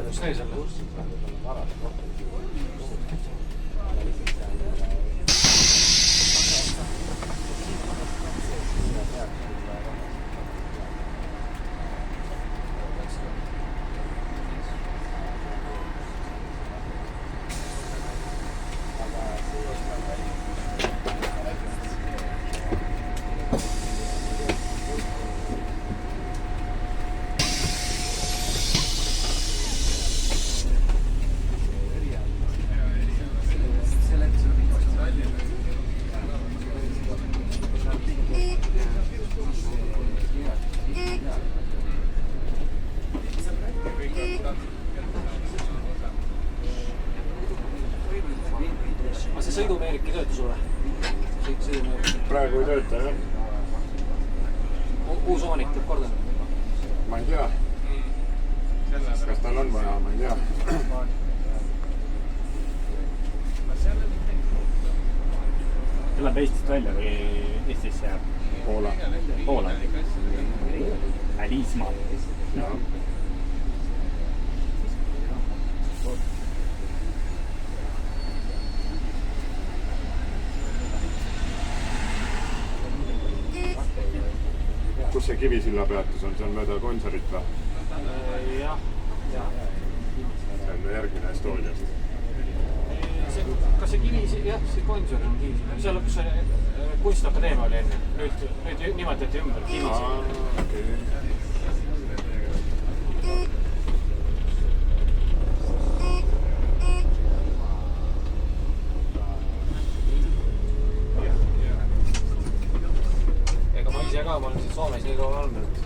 Kus neil selle? See sõidumeerik ei tööta sulle? Praegu ei tööta, jah. Uus omanik teeb korda? Ma ei tea. Kas tal on vaja, ma ei tea. Tuleb Eestist välja või Eestisse jääb? Poola. Poola? Välismaa? Jah. Kus see Kivisilla peatus on? See on mööda Gonsiarit või? Jah. See on järgmine Estoniast. Kas see Kivisilla? Jah, see Gonsiar on Kivisilla. Seal lõpus kunstakadeemia oli enne. Nüüd nimetati ümber Kivisilla. Okei. Ma olen siin Soomes nii kaua olnud, et